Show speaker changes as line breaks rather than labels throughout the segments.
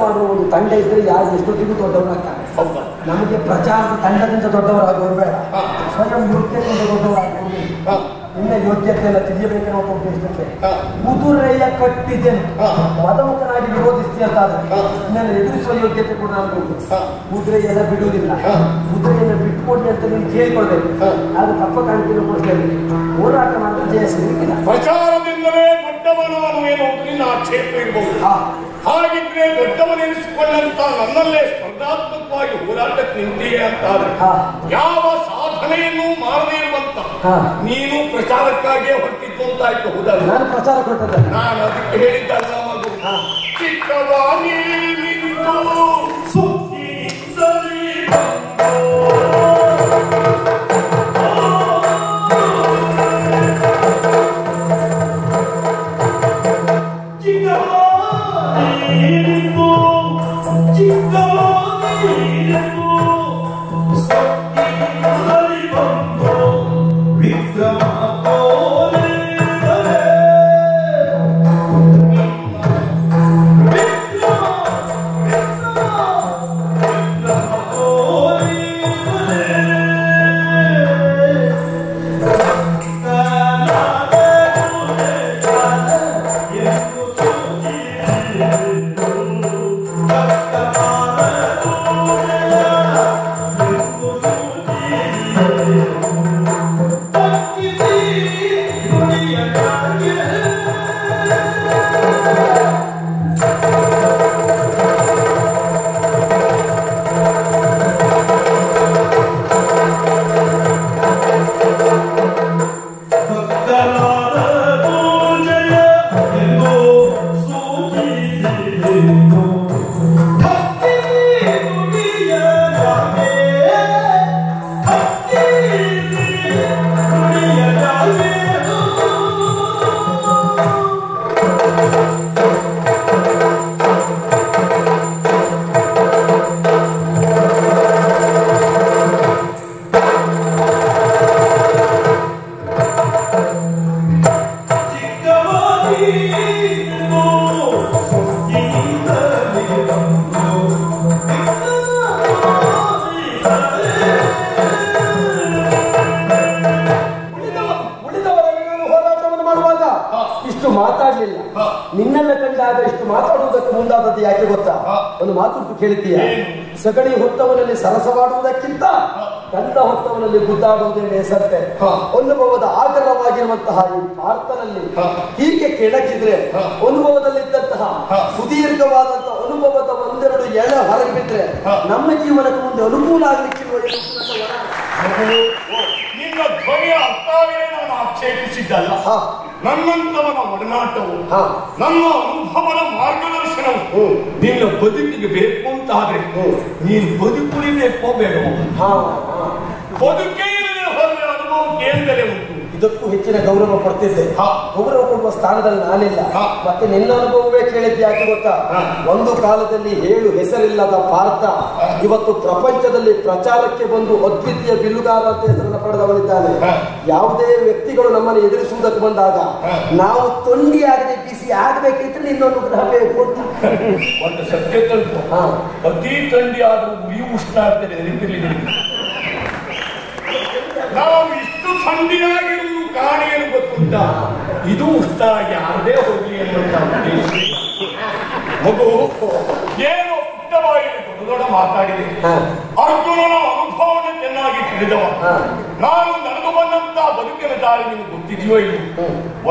ಮಾಡುವ ಒಂದು ತಂಡ ಇದ್ರೆ ಯಾರು ಎಷ್ಟೊತ್ತಿಗೂ ದೊಡ್ಡವರಾಗ್ತಾರೆ. ನಮಗೆ ಪ್ರಚಾರದ ತಂಡದಿಂದ ದೊಡ್ಡವರಾಗುವರು ಬೇಡ, ಸ್ವಯಂ ಯೋಗ್ಯತೆಯಿಂದ ದೊಡ್ಡವರಾಗುವುದು. ಇನ್ನ ಯೋಗ್ಯತೆಯನ್ನು ತಿಳಿಯಬೇಕೆನ್ನುವ ಉದ್ದೇಶಕ್ಕೆ ಕುದುರೆಯ ಕಟ್ಟಿದ್ದೇನೆ ಮದಮುಖನಾಗಿ ವಿರೋಧಿಸ್ತಿ ಅಂತಾದ್ರೆ ಇನ್ನನ್ನು ಎದುರಿಸುವ ಯೋಗ್ಯತೆ ಕೂಡ ನಾನು ಕುದುರೆಯೆಲ್ಲ ಬಿಡುವುದಿಲ್ಲ. ಕುದುರೆಯನ್ನು ಬಿಟ್ಟುಕೊಡಿ ಅಂತ ನೀವು ಕೇಳಿಕೊಳ್ಬೇಕು. ಅದು ತಪ್ಪ ಕಾಣಿಕೆಯನ್ನು ಕೊಡ್ತೇವೆ. ಹೋರಾಟ ಮಾಡಿದ್ರೆ ಜಯ ಸಿಗಲಿಕ್ಕಿಲ್ಲ.
ಪ್ರಚಾರದಿಂದಲೇ ದೊಡ್ಡವನು ಎನ್ನುವುದು ನಿನ್ನ ಆಕ್ಷೇಪ ಇರಬಹುದು. ಹಾಗಿದ್ರೆ ದೊಡ್ಡವನೆನಿಸಿಕೊಂಡಂತ ನನ್ನಲ್ಲೇ ಸ್ಪರ್ಧಾತ್ಮಕವಾಗಿ ಹೋರಾಟಕ್ಕೆ ನಿಂತಿಯೇ ಅಂತಾದ್ರೆ ಯಾವ ಸಾಧನೆಯನ್ನು ಮಾಡದೇ ಇರುವಂತ ನೀನು ಪ್ರಚಾರಕ್ಕಾಗಿಯೇ ಹೊರಟಿದ್ದು ಅಂತಾಯ್ತು. ಹೌದಲ್ಲ? ನಾನು ಪ್ರಚಾರ ಕೊಟ್ಟದ್ದು ನಾನು ಅದಕ್ಕೆ ಹೇಳಿದ್ದಲ್ಲ ಮಗು. ಚಿಕ್ಕವಾಗಿ
ಮಾತಾಡ್ಲಿಲ್ಲ. ನಿನ್ನೆಲ್ಲ ಕಂಡಾಗ ಇಷ್ಟು ಮಾತಾಡುವುದಕ್ಕೆ ಮುಂದಾದದ್ದು ಯಾಕೆ ಗೊತ್ತಾ? ಒಂದು ಮಾತು ಕೇಳಿದ್ದೀಯ, ಸಗಣಿ ಹೊತ್ತವನಲ್ಲಿ ಸರಸವಾಡುವುದಕ್ಕಿಂತ ಗಂಧ ಹೊತ್ತವನಲ್ಲಿ ಗುದ್ದಾಡುವುದೇ ಹೆಸರತೆ. ಅನುಭವದ ಆಗರವಾಗಿರುವಂತಹ ಈ ಪಾರ್ಥನಲ್ಲಿ ಹೀಗೆ ಕೆಳಗಿದ್ರೆ ಅನುಭವದಲ್ಲಿದ್ದಂತಹ ಸುದೀರ್ಘವಾದಂತಹ ಅನುಭವದ ಒಂದೆರಡು ಎಳೆ ಹೊರಗೆ ಬಿದ್ರೆ ನಮ್ಮ ಜೀವನಕ್ಕೆ ಮುಂದೆ ಅನುಕೂಲ ಆಗ್ಲಿಕ್ಕಿಲ್ವ?
ನಿನ್ನ ಧ್ವನಿಯ ಅರ್ಥವೇ ನಾನು ಆಕ್ಷೇಪಿಸಿದ್ದಲ್ಲ. ನನ್ನಂತವನ ಒಡನಾಟವು, ನನ್ನ ಅನುಭವದ ಮಾರ್ಗದರ್ಶನವು ನಿನ್ನ ಬದುಕಿಗೆ ಬೇಕು ಅಂತ ಆದ್ರೆ ನೀನು ಬದುಕುಳಿಬೇಕೋ ಬೇಡವೋ? ಬದುಕೇ ಹೊರಗೆ ಅನುಭವ ಕೇಂದ್ರದಲ್ಲೇ ಉಂಟು.
ಇದಕ್ಕೂ ಹೆಚ್ಚಿನ ಗೌರವ ಕೊಡ್ತಿದ್ದೆ. ಗೌರವ ಕೊಡುವ ಸ್ಥಾನದಲ್ಲಿ ನಾನಿಲ್ಲ. ಮತ್ತೆ ನಿನ್ನ ಅನುಭವವೇ ಕೇಳಿದ್ದೆ ಯಾಕೆ ಗೊತ್ತಾ? ಒಂದು ಕಾಲದಲ್ಲಿ ಹೇಳು ಹೆಸರಿಲ್ಲದ ಪಾರ್ಥ ಇವತ್ತು ಪ್ರಪಂಚದಲ್ಲಿ ಪ್ರಚಾರಕ್ಕೆ ಬಂದು ಅದ್ವಿತೀಯ ಬಿಲ್ಲುಗಾರ ಅಂತ ಹೆಸರನ್ನು ಪಡೆದವನಿದ್ದಾನೆ. ಯಾವುದೇ ವ್ಯಕ್ತಿಗಳು ನಮ್ಮನ್ನು ಎದುರಿಸುವುದಕ್ಕೆ ಬಂದಾಗ ನಾವು ತೊಂಡಿ ಆಗದೆ ಬಿಸಿ ಆಗಬೇಕಿದ್ರೆ ನಿನ್ನೊಂದು ಗ್ರಹ ಬೇಕು.
ಒಂದು ಸತ್ಯ ತಲುಪು, ಅತಿ ಥಂಡಿ ಆದರೂ ಉರಿಯು ಉಷ್ಣ ಆಗ್ತದೆ. ನೆನಪಿರಲಿ, ನಾವು ಇಷ್ಟು ಥಂಡಿಯಾಗಿರುವುದು ಕಾರಣ ಏನು ಗೊತ್ತುಂಟ? ಇದು ಉಷ್ಣ ಯಾರದೇ ಹೋಗ್ಲಿ ಎನ್ನುವಂತ ಉದ್ದೇಶ. ಮಗು ಏನು ಪುಟ್ಟವಾಗಿ ದೊಡ್ಡ ಮಾತಾಡಿದೆ. ಅರ್ಜುನನ ಅನುಭವವನ್ನು ಚೆನ್ನಾಗಿ ತಿಳಿದವ. ನಾನು ನಡೆದು ಬಂದಂತ ಬದುಕಿನ ದಾರಿ ನಿಮಗೆ ಗೊತ್ತಿದೆಯೋ ಇಲ್ಲ?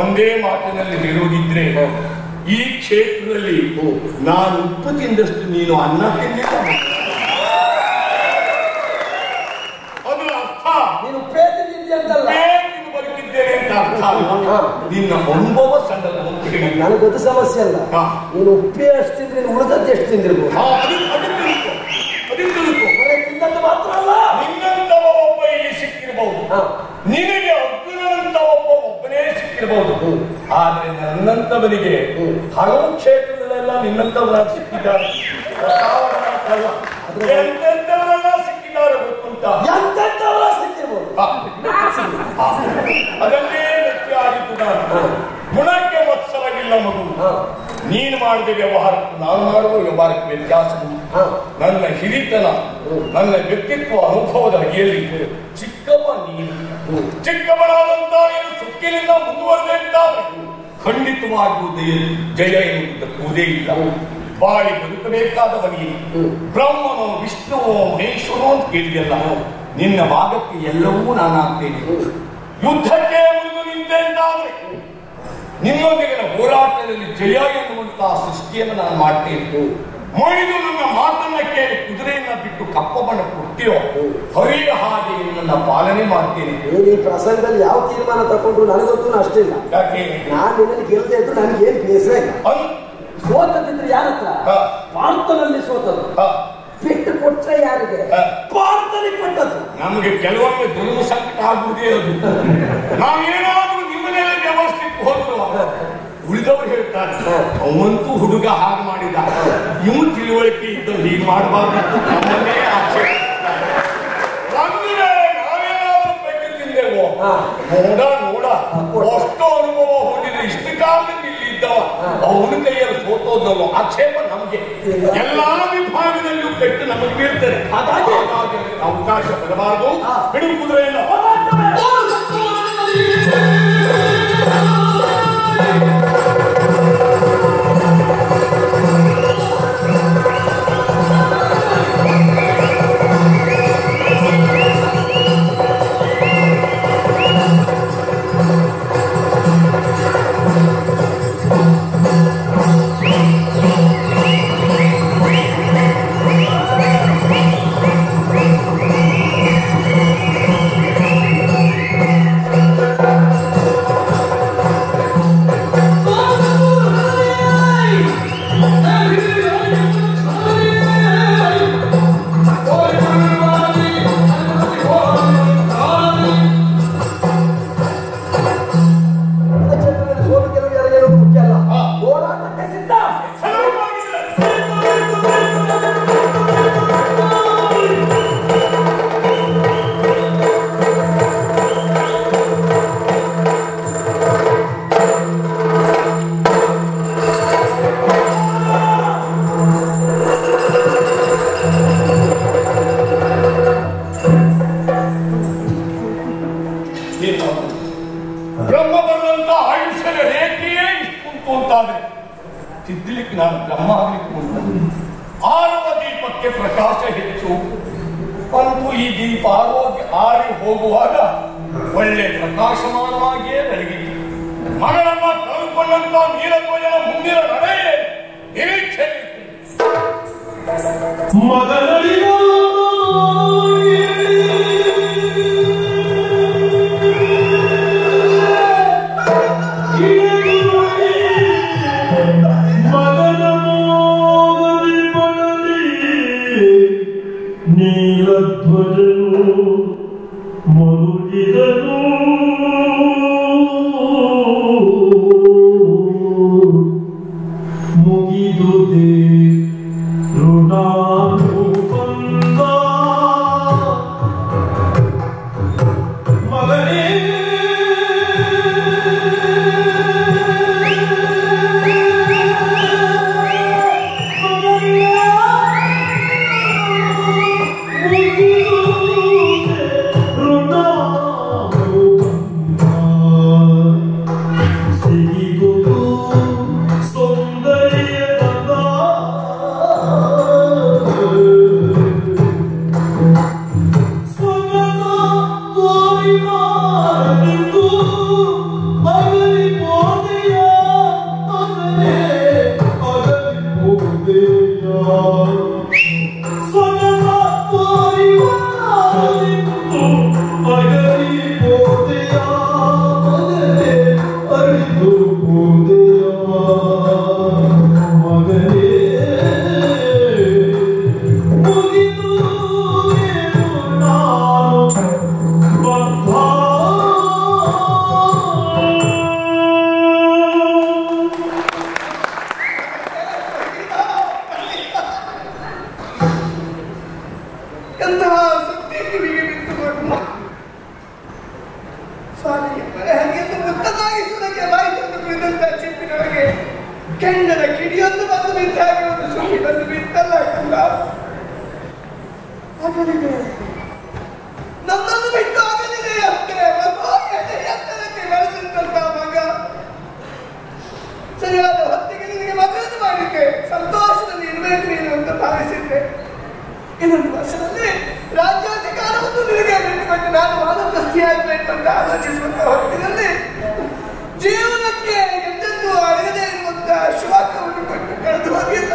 ಒಂದೇ ಮಾತಿನಲ್ಲಿ ಹೇಳುವುದಿದ್ರೆ ಈ ಕ್ಷೇತ್ರದಲ್ಲಿ ನಾನು ಉಪ್ಪು ತಿಂದಷ್ಟು ನೀನು ಅನ್ನ ತಿಂದಿಲ್ಲ. ಅದರ ಅರ್ಥ
ನೀನು ಪ್ರೇತಿದ್ದಿ ಅಂತಲ್ಲ,
ಬದುಕಿದ್ದೇನೆ ಅಂತ ಅರ್ಥ. ನಿನ್ನ ಅನುಭವ ಸಣ್ಣ
ನನಗೊತ್ತು ಸಮಸ್ಯೆ ಅಲ್ಲ. ನೀನು ಉಪ್ಪೇ ಅಷ್ಟು ತಿಂದ್ರೆ ಉಳಿದದ್ದು ಎಷ್ಟು ತಿಂದಿರ್ಬೋದು? ಮಾತ್ರ ಅಲ್ಲ, ನಿನ್ನಂತವ ಒಬ್ಬ ಇಲ್ಲಿ ಸಿಕ್ಕಿರಬಹುದು, ನಿನಗೆ ಅರ್ಜುನಂತ ಒಬ್ಬನೇ ಸಿಕ್ಕಿರಬಹುದು. ಆದ್ರೆ ನನ್ನಂತವನಿಗೆ ಹಲವು ಕ್ಷೇತ್ರದಲ್ಲೆಲ್ಲ ನಿನ್ನಂತವರಾಗಿ ಸಿಕ್ಕಿದ್ದಾರೆ. ಎಂತೆಂತವರೆಲ್ಲ ಸಿಕ್ಕಿದ್ದಾರೆ ಗೊತ್ತುಂಟ? ಎಂತೆಂತವರ ಸಿಕ್ಕಿರ್ಬೋದು. ಅದನ್ನೇ ವ್ಯಕ್ತಿ ಆಗಿದ್ದು ನಾನು. ಗುಣಕ್ಕೆ ಮತ್ಸರವಿಲ್ಲ ಮಗು.
ನೀನು ಮಾಡಿದ ವ್ಯವಹಾರಕ್ಕೂ ನಾನು ಮಾಡುವ ವ್ಯವಹಾರಕ್ಕೆ ವ್ಯತ್ಯಾಸ. ನನ್ನ ಹಿರಿತನ, ನನ್ನ ವ್ಯಕ್ತಿತ್ವ ಅನುಭವದ ಅಡಿಯಲ್ಲಿ ಚಿಕ್ಕವ ನೀನು. ಚಿಕ್ಕವನಾದಂತ ಏನು ಸುಕ್ಕಿನಿಂದ ಮುಂದುವರೆದಂತಾದ್ರೆ ಖಂಡಿತವಾಗಿಯೂ ಜಯ ಎನ್ನುವುದಕ್ಕೂದೇ ಇಲ್ಲ. ಬಾಳಿ ಬದುಕಬೇಕಾದವನಿಗೆ ಬ್ರಹ್ಮನೋ ವಿಷ್ಣುವೋ ಮಹೇಶ್ವರೋ ಅಂತ ಕೇಳಿದೆಲ್ಲ. ನಿನ್ನ ಭಾಗಕ್ಕೆ ಎಲ್ಲವೂ ನಾನು ಆಗ್ತೇನೆ. ಯುದ್ಧಕ್ಕೆ ಮುರಿದು ನಿಂತೆ ಅಂತಾದ್ರೆ ನಿನ್ನೊಂದಿಗಿನ ಹೋರಾಟದಲ್ಲಿ ಜಯ ಎನ್ನುವಂತಹ ಸೃಷ್ಟಿಯನ್ನು ನಾನು ಮಾಡ್ತೇನೆ. ಮಾಡಿದು ನನ್ನ ಮಾತನ್ನ ಕೇಳಿ ಕುದುರೆಯನ್ನ ಬಿಟ್ಟು ಕಪ್ಪ ಬಣ್ಣ ಕೊಟ್ಟಿಯೋ ಹರಿಯ ಹಾಗೆ ನನ್ನ ಪಾಲನೆ ಮಾಡ್ತೇನೆ.
ಈ ಪ್ರಸಂಗದಲ್ಲಿ ಯಾವ ತೀರ್ಮಾನ ತಗೊಂಡ್ರು ನನಗಂತೂ ಅಷ್ಟಿಲ್ಲ.
ಯಾಕೆ
ನಾನು ನಿನ್ನಲ್ಲಿ ಗೆಲ್ಲದೆ ಇದ್ದು ನನಗೇನು ಬೇಸರ ಇಲ್ಲ. ಸೋತದಿದ್ರೆ ಯಾರ ಹತ್ರ? ಪಾರ್ಥನಲ್ಲಿ ಸೋತದ್ದು. ಬಿಟ್ಟು ಕೊಟ್ರೆ ಯಾರಿಗೆ? ಪಾರ್ಥನಿಗೆ ಕೊಟ್ಟದ್ದು. ನಮಗೆ
ಕೆಲವೊಮ್ಮೆ ದುರ್ಮ ಸಂಕಟ ಆಗುವುದೇ ಅದು. ನಾವೇನಾದ್ರೂ ನಿಮ್ಮನೆಲ್ಲ ವ್ಯವಸ್ಥೆಗೆ ಹೋದ್ರು ಉಳಿದವರು ಹೇಳ್ತಾರೆ ಅವಂತೂ ಹುಡುಗ ಹಾಗೆ ಮಾಡಿದ, ಇವು ತಿಳುವಳಿಕೆ ಇದ್ದು ಹೀಗೆ ಮಾಡಬಾರ್ದು ನಮ್ಮನ್ನೇ ಆಕ್ಷೇಪ. ನಾವೇನಾದ್ರೂ ಬೆಟ್ಟು ತಿಂದೆವೋ ನೋಡ ಅಷ್ಟು ಅನುಭವ ಹೊಂದಿದ್ರೆ ಇಷ್ಟು ಕಾಲದಿಂದ ಇಲ್ಲಿ ಇದ್ದವ ಅವನ ಕೈಯಲ್ಲಿ ಸೋತೋದಲ್ಲೋ ಆಕ್ಷೇಪ ನಮ್ಗೆ. ಎಲ್ಲಾ ವಿಭಾಗದಲ್ಲೂ ಬೆಟ್ಟು ನಮಗೆ ಬೀಳ್ತಾರೆ. ಹಾಗಾಗಿ ಅವಕಾಶ ಬರಬಾರದು. ಬಿಡು ಕುದುರೆಯಲ್ಲ. ಬ್ರಹ್ಮ ಬರುವಂತ ಆಯುಷ್ಯದ ರೇಖೆಯೇ ಇಷ್ಟು ಅಂತಾದ್ರೆ ತಿದ್ದಲಿಕ್ಕೆ ನಾನು ಬ್ರಹ್ಮ ಆಗ್ಲಿಕ್ಕೆ ಉಂಟು. ಆರುವ ದೀಪಕ್ಕೆ ಪ್ರಕಾಶ ಹೆಚ್ಚು ಅಂತೂ ಈ ದೀಪ ಆರಿ ಹೋಗುವಾಗ ಒಳ್ಳೆ ಪ್ರಕಾಶಮಾನವಾಗಿಯೇ ಬೆಳಗಿತು. ಮಗಳನ್ನ ಕಳೆದುಕೊಂಡಂತ ನೀಲಧ್ವಜನ ಮುಂದಿನ ನಡೆಯೇ ನಿರೀಕ್ಷೆ ಮಗನಳಿಗೂ
ನೀಲಧ್ವಜನು ಮರುಗಿದನು. ಮುಗಿದುದೇ ಋಣಾನುಬಂಧ ಮಗನೇ.
ಆಯ್ತಲ್ಲ. ಆಗಲಿದೆ ನನ್ನನ್ನು ಬಿಟ್ಟು ಆಗಲಿದೆ ಅಷ್ಟೇ. ಎತ್ತರಕ್ಕೆ ಬೆಳೆದಂತ ಮಗ ಸರಿಯಾದ ಹೊತ್ತಿಗೆ ನಿನಗೆ ಮದುವೆ ಮಾಡಿದ್ದೆ. ಸಂತೋಷದಲ್ಲಿ ಇರಬೇಕು ನೀನು ಅಂತ ಭಾವಿಸಿದ್ದೆ. ಇನ್ನೊಂದು ವರ್ಷದಲ್ಲಿ ರಾಜ್ಯಾಧಿಕಾರವನ್ನು ನಿನಗೆ ಬಿಟ್ಟುಕೊಟ್ಟು ನಾನು ವಾನಪ್ರಸ್ಥಿಯಾಗಬೇಕು ಅಂತ ಆಲೋಚಿಸುವಂತ ಹೊತ್ತಿನಲ್ಲಿ ಜೀವನಕ್ಕೆ ಎಂದೆಂದೂ ಅರಿಯದೇ ಇರುವಂತಹ ಶೋಕವನ್ನು ಕೊಟ್ಟು ಕಳೆದು ಹೋಗಿದ್ದೆ.